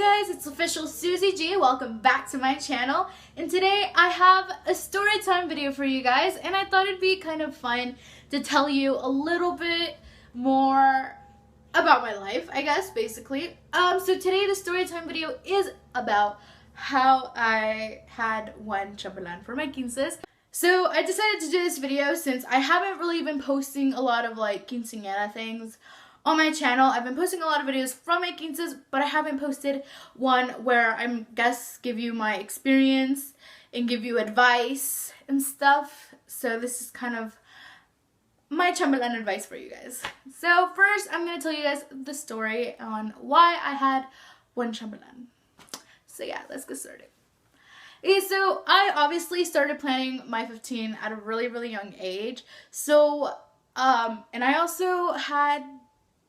Hey guys, it's official Susie G. Welcome back to my channel. And today I have a story time video for you guys, and I thought it'd be kind of fun to tell you a little bit more about my life, I guess, basically. So today the story time video is about how I had one Chambelan for my quinces. So I decided to do this video since I haven't really been posting a lot of like quinceañera things on my channel. I've been posting a lot of videos from my quinces, but I haven't posted one where I guess give you my experience and give you advice and stuff. So this is kind of my Chambelan advice for you guys. So first, I'm going to tell you guys the story on why I had one Chambelan. So yeah, let's get started. Okay, so I obviously started planning my 15 at a really young age. So, and I also had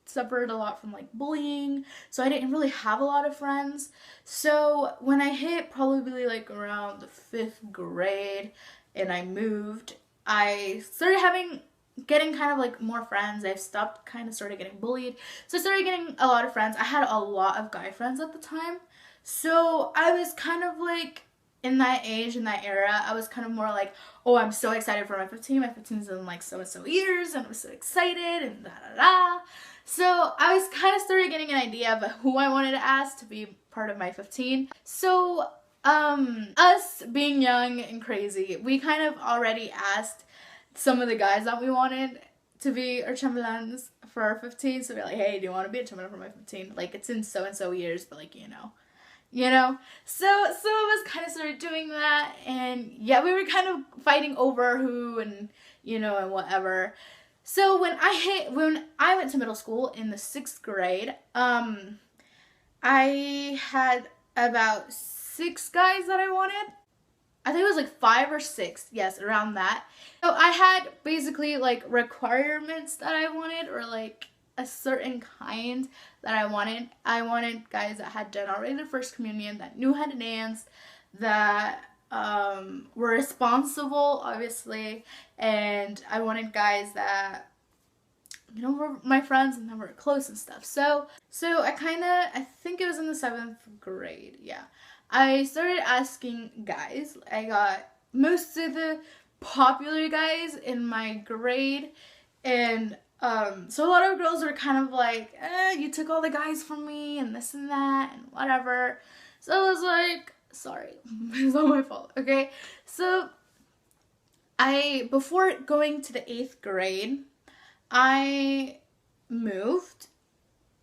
suffered a lot from like bullying, so I didn't really have a lot of friends. So when I hit probably like around the 5th grade and I moved, I started getting kind of like more friends. I stopped started getting bullied, so I started getting a lot of friends. I had a lot of guy friends at the time, so I was kind of like in that age, in that era, I was kind of more like, oh, I'm so excited for my 15. My 15 is in like so and so years, and I'm so excited, and da da da. So I was kind of started getting an idea of who I wanted to ask to be part of my 15. So us being young and crazy, we kind of already asked some of the guys that we wanted to be our chambelans for our 15. So we're like, hey, do you want to be a chambelan for my 15? Like, it's in so and so years, but like, you know. So I was kind of started doing that, and yeah, we were kind of fighting over who and and whatever. So when I went to middle school in the 6th grade, I had about 6 guys that I wanted. I think it was like 5 or 6, yes, around that. So I had basically like requirements that I wanted, or like a certain kind that I wanted. I wanted guys that had done already the first communion, that knew how to dance, that were responsible, obviously, and I wanted guys that were my friends and that were close and stuff. So I think it was in the 7th grade, yeah, I started asking guys. I got most of the popular guys in my grade, and so a lot of girls were kind of like, you took all the guys from me and this and that and whatever. So I was like, sorry, it's not my fault, okay? So before going to the 8th grade, I moved,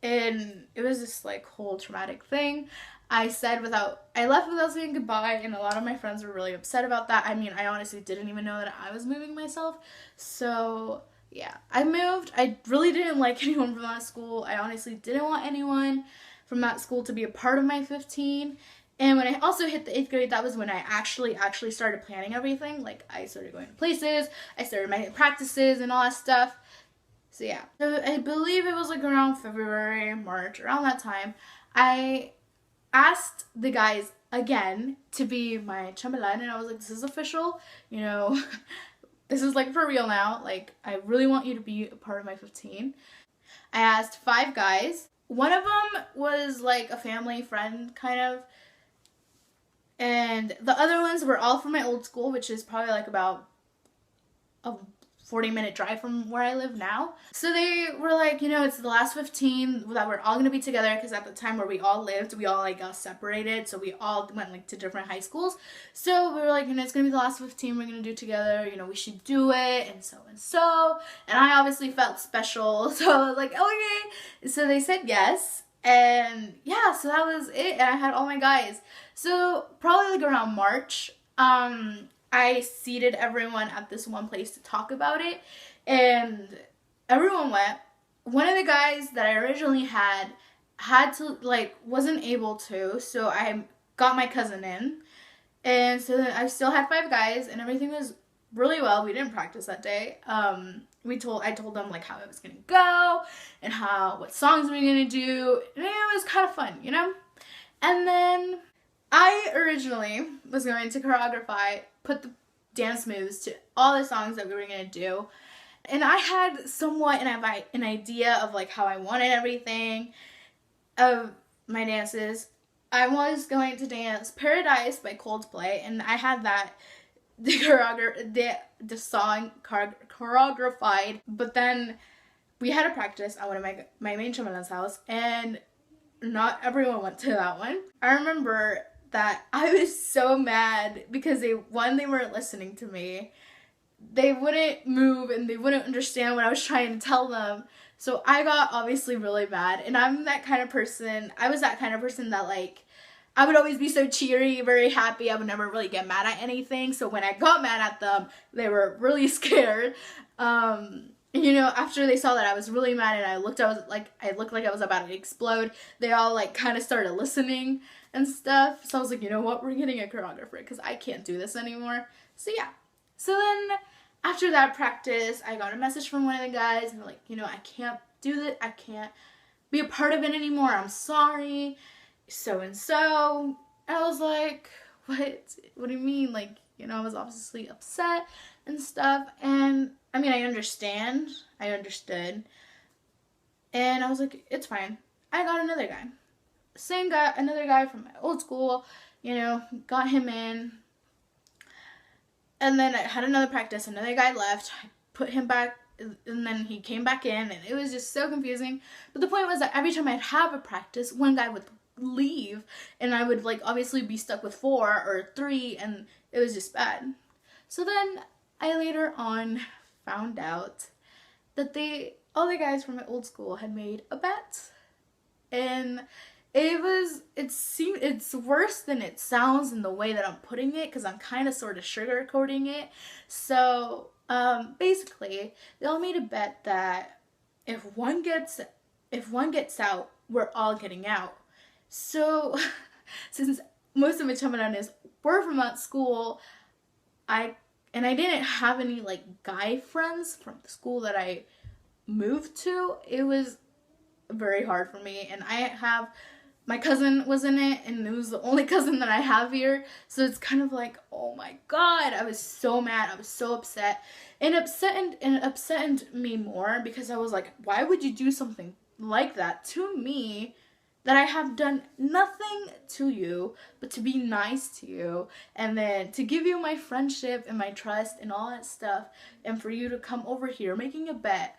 and it was this like whole traumatic thing. I left without saying goodbye, and a lot of my friends were really upset about that. I mean, I honestly didn't even know that I was moving myself. So yeah, I moved. I really didn't like anyone from that school. I honestly didn't want anyone from that school to be a part of my 15. And when I also hit the 8th grade, that was when I actually started planning everything. Like, I started going to places, I started my practices and all that stuff. So yeah, so I believe it was like around February, March, around that time, I asked the guys again to be my chambelan, and I was like, this is official, this is like for real now. Like, I really want you to be a part of my 15. I asked 5 guys. One of them was like a family friend kind of, and the other ones were all from my old school, which is probably like about a 40-minute drive from where I live now. So they were like, it's the last 15 that we're all gonna be together, because at the time where we all lived, we all like got separated, so we all went like to different high schools. So we were like, it's gonna be the last 15 we're gonna do together, we should do it, and so. And I obviously felt special, so I was like, okay. So they said yes, and yeah, so that was it, and I had all my guys. So probably like around March, I seated everyone at this one place to talk about it, and everyone went. One of the guys that I originally had to, like, wasn't able to, so I got my cousin in, and so then I still had 5 guys, and everything was really well. We didn't practice that day. I told them like how it was gonna go, and what songs we were gonna do, and it was kind of fun, And then I originally was going to put the dance moves to all the songs that we were going to do. And I had somewhat an idea of like how I wanted everything of my dances. I was going to dance Paradise by Coldplay, and I had the song choreographed, but then we had a practice at one of my main Chambelan's house, and not everyone went to that one. I remember that I was so mad because they weren't listening to me. They wouldn't move and they wouldn't understand what I was trying to tell them. So I got obviously really mad, and I was that kind of person that like, I would always be so cheery, very happy. I would never really get mad at anything. So when I got mad at them, they were really scared. You know, after they saw that I was really mad and I looked like I was about to explode, they all like kind of started listening and stuff. So I was like, you know what, we're getting a choreographer because I can't do this anymore. So yeah. So then after that practice, I got a message from one of the guys, and they're like, you know, I can't do this. I can't be a part of it anymore. I'm sorry. So and so. I was like, what? What do you mean? Like, you know, I was obviously upset and stuff. And I mean, I understood. And I was like, it's fine. I got another guy. Same guy, another guy from my old school, you know, got him in. And then I had another practice, another guy left, I put him back, and then he came back in, and it was just so confusing. But the point was that every time I'd have a practice, one guy would leave, and I would like obviously be stuck with 4 or 3, and it was just bad. So then I later on found out that all the guys from my old school had made a bet, and it's worse than it sounds in the way that I'm putting it, because I'm kind of sort of sugarcoating it. So basically they all made a bet that if one gets out, we're all getting out. So since most of my Chambelan were from that school, I didn't have any like guy friends from the school that I moved to. It was very hard for me, and my cousin was in it, and it was the only cousin that I have here. So it's kind of like, oh my god, I was so mad. I was so upset. And it upset me more because I was like, why would you do something like that to me, that I have done nothing to you but to be nice to you, and then to give you my friendship and my trust and all that stuff, and for you to come over here making a bet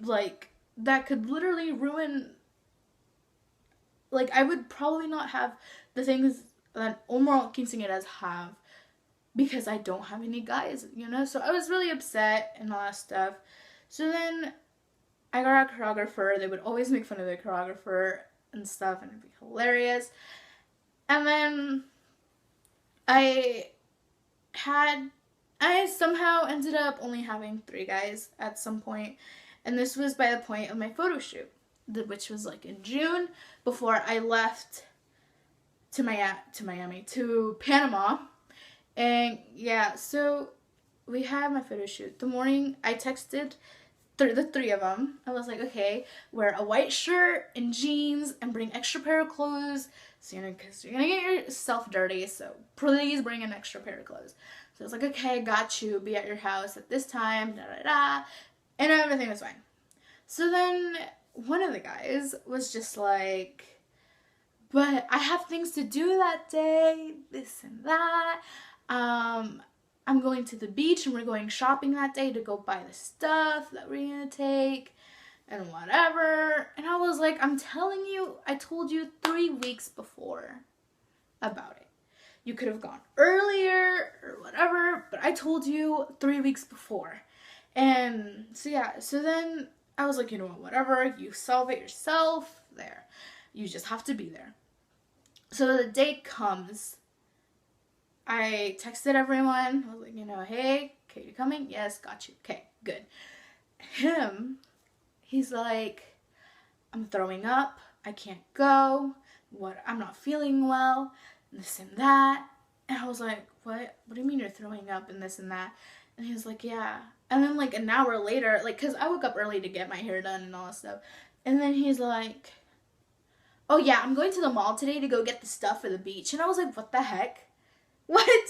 like that could literally ruin. Like, I would probably not have the things that Omar Quinceañeras have because I don't have any guys, you know? So I was really upset and all that stuff. So then I got a choreographer. They would always make fun of the choreographer and stuff, and it'd be hilarious. And then I somehow ended up only having 3 guys at some point. And this was by the point of my photo shoot, which was like in June, before I left to Panama. And yeah, so we had my photo shoot. The morning I texted the 3 of them. I was like, okay, wear a white shirt and jeans and bring extra pair of clothes. So, you know, because you're gonna get yourself dirty, so please bring an extra pair of clothes. So I was like, okay, got you. Be at your house at this time, da da da. And everything was fine. So then one of the guys was just like, but I have things to do that day, this and that. I'm going to the beach and we're going shopping that day to go buy the stuff that we're gonna take and whatever. And I was like, I'm telling you, I told you 3 weeks before about it. You could have gone earlier or whatever, but I told you 3 weeks before. And so yeah, so then I was like, you know what, whatever, you solve it yourself, there. You just have to be there. So the date comes. I texted everyone. I was like, you know, hey, okay, you coming? Yes, got you. Okay, good. He's like, I'm throwing up. I can't go. I'm not feeling well. This and that. And I was like, what? What do you mean you're throwing up and this and that? And he was like, yeah. And then like an hour later, like, cause I woke up early to get my hair done and all that stuff. And then he's like, oh yeah, I'm going to the mall today to go get the stuff for the beach. And I was like, what the heck? What?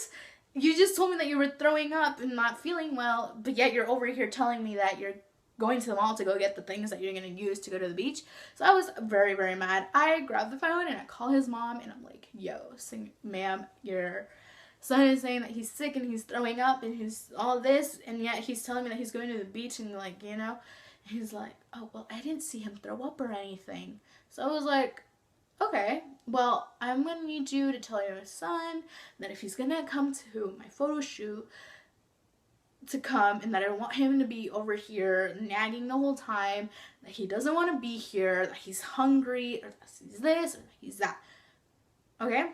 You just told me that you were throwing up and not feeling well, but yet you're over here telling me that you're going to the mall to go get the things that you're going to use to go to the beach. So I was very, very mad. I grabbed the phone and I call his mom and I'm like, yo, ma'am, your son is saying that he's sick and he's throwing up and he's all this, and yet he's telling me that he's going to the beach, and like, you know, he's like, oh, well, I didn't see him throw up or anything. So I was like, okay, well, I'm going to need you to tell your son that if he's going to come to my photo shoot, to come, and that I want him to be over here nagging the whole time, that he doesn't want to be here, that he's hungry, or that he's this, or that he's that. Okay?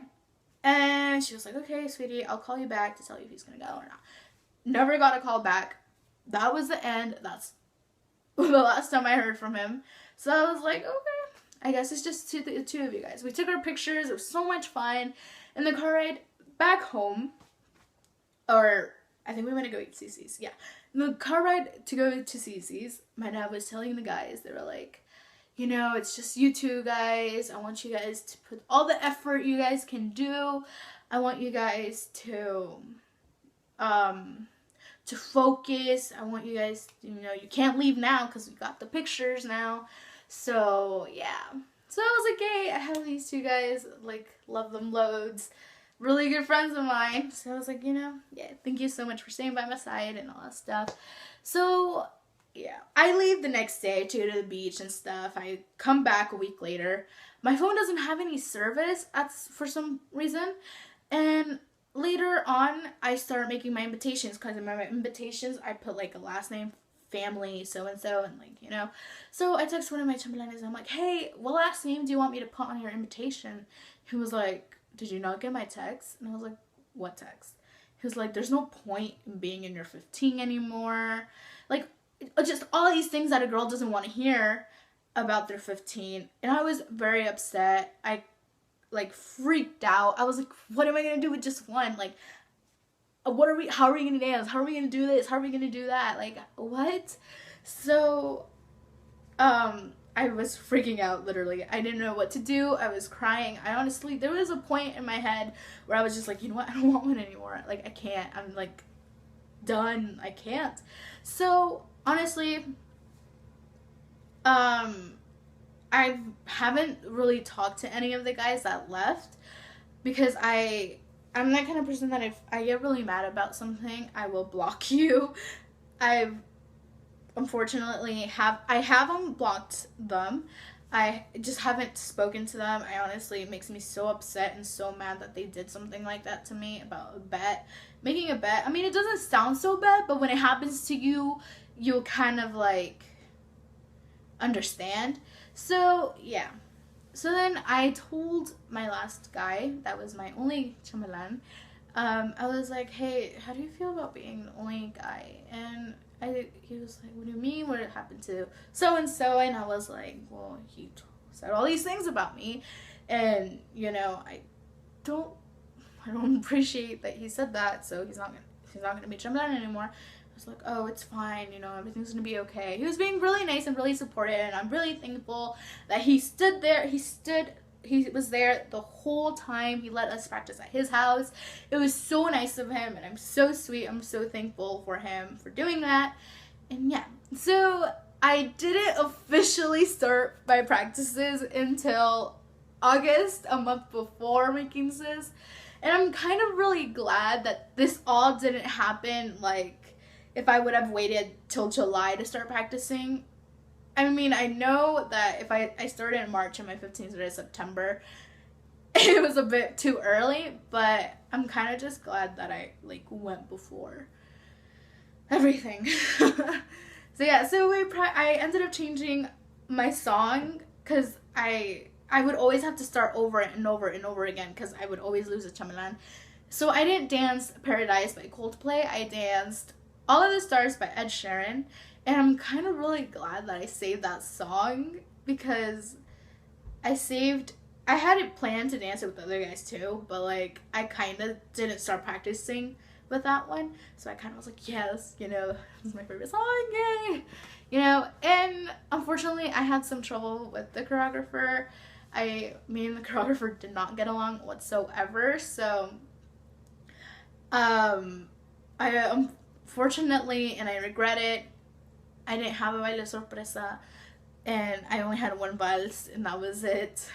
And she was like, okay, sweetie, I'll call you back to tell you if he's going to go or not. Never got a call back. That was the end. That's the last time I heard from him. So I was like, okay, I guess it's just the two of you guys. We took our pictures. It was so much fun. And the car ride back home, or I think we went to go eat Cece's. Yeah. And the car ride to go to Cece's, my dad was telling the guys, they were like, you know, it's just you two guys. I want you guys to put all the effort you guys can do. I want you guys to focus. I want you guys, you know, you can't leave now because we got the pictures now. So, yeah. So I was like, hey, I have these two guys, like, love them loads. Really good friends of mine. So I was like, you know, yeah, thank you so much for staying by my side and all that stuff. So, yeah, I leave the next day to go to the beach and stuff. I come back a week later. My phone doesn't have any service for some reason. And later on, I start making my invitations, because in my invitations, I put like a last name, family, so-and-so, and like, you know. So I text one of my Chambelanes and I'm like, hey, what last name do you want me to put on your invitation? He was like, did you not get my text? And I was like, what text? He was like, there's no point in being in your 15 anymore. Like, just all these things that a girl doesn't want to hear about their 15. And I was very upset. I like freaked out. I was like, what am I gonna do with just one? Like, how are we gonna dance? How are we gonna do this? How are we gonna do that? Like, what? So I was freaking out, literally. I didn't know what to do. I was crying. There was a point in my head where I was just like, you know what? I don't want one anymore. Like, I can't. I'm like done. I can't. So honestly, I haven't really talked to any of the guys that left, because I'm that kind of person that if I get really mad about something, I will block you. Unfortunately I haven't blocked them. I just haven't spoken to them. It makes me so upset and so mad that they did something like that to me about a bet. Making a bet. I mean, it doesn't sound so bad, but when it happens to you, you'll kind of like understand. So, yeah. So then I told my last guy, that was my only Chambelan, I was like, hey, how do you feel about being the only guy? And he was like, what do you mean? What happened to so-and-so? And I was like, well, he said all these things about me. And, you know, I don't appreciate that he said that. So he's not gonna be Chambelan anymore. I was like, oh, it's fine. You know, everything's gonna be okay. He was being really nice and really supportive. And I'm really thankful that he stood there. He was there the whole time. He let us practice at his house. It was so nice of him, and I'm so sweet. I'm so thankful for him for doing that. And yeah, so I didn't officially start my practices until August, a month before making sis. And I'm kind of really glad that this all didn't happen, like, if I would have waited till July to start practicing. I mean, I know that if I started in March and my 15th started in September, it was a bit too early, but I'm kind of just glad that I, like, went before everything. So, yeah, so I ended up changing my song, because I would always have to start over and over and over again, because I would always lose a Chambelan. So I didn't dance Paradise by Coldplay. I danced All of the Stars by Ed Sheeran. And I'm kind of really glad that I saved that song, because I had it planned to dance it with other guys too, but like I kind of didn't start practicing with that one. So I kind of was like, yes, you know, this is my favorite song, yay! You know, and unfortunately I had some trouble with the choreographer. Me and the choreographer did not get along whatsoever, so I unfortunately, and I regret it, I didn't have a baile sorpresa, and I only had one vals, and that was it.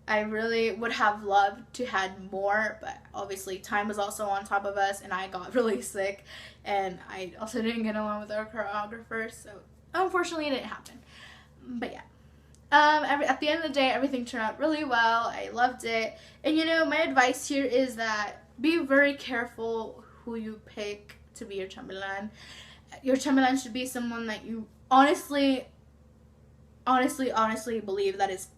I really would have loved to had more, but obviously time was also on top of us, and I got really sick, and I also didn't get along with our choreographer, so unfortunately it didn't happen. But yeah, at the end of the day, everything turned out really well. I loved it, and you know, my advice here is that be very careful who you pick to be your chambelan. Your chambelan should be someone that you honestly believe that is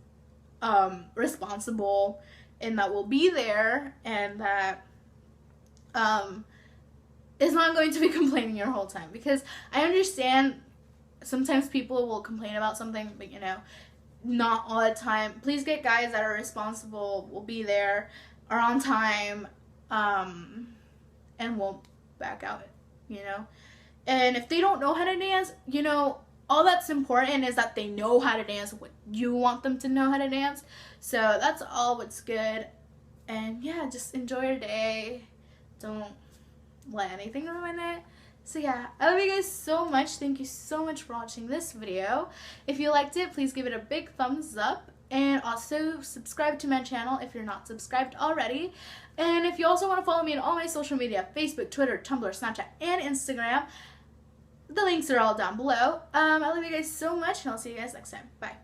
responsible, and that will be there, and that is not going to be complaining your whole time. Because I understand sometimes people will complain about something, but you know, not all the time. Please get guys that are responsible, will be there, are on time, and won't back out, you know. And if they don't know how to dance, you know, all that's important is that they know how to dance what you want them to know how to dance. So that's all what's good. And yeah, just enjoy your day. Don't let anything ruin it. So yeah, I love you guys so much. Thank you so much for watching this video. If you liked it, please give it a big thumbs up. And also subscribe to my channel if you're not subscribed already. And if you also want to follow me on all my social media, Facebook, Twitter, Tumblr, Snapchat, and Instagram, the links are all down below. I love you guys so much, and I'll see you guys next time. Bye.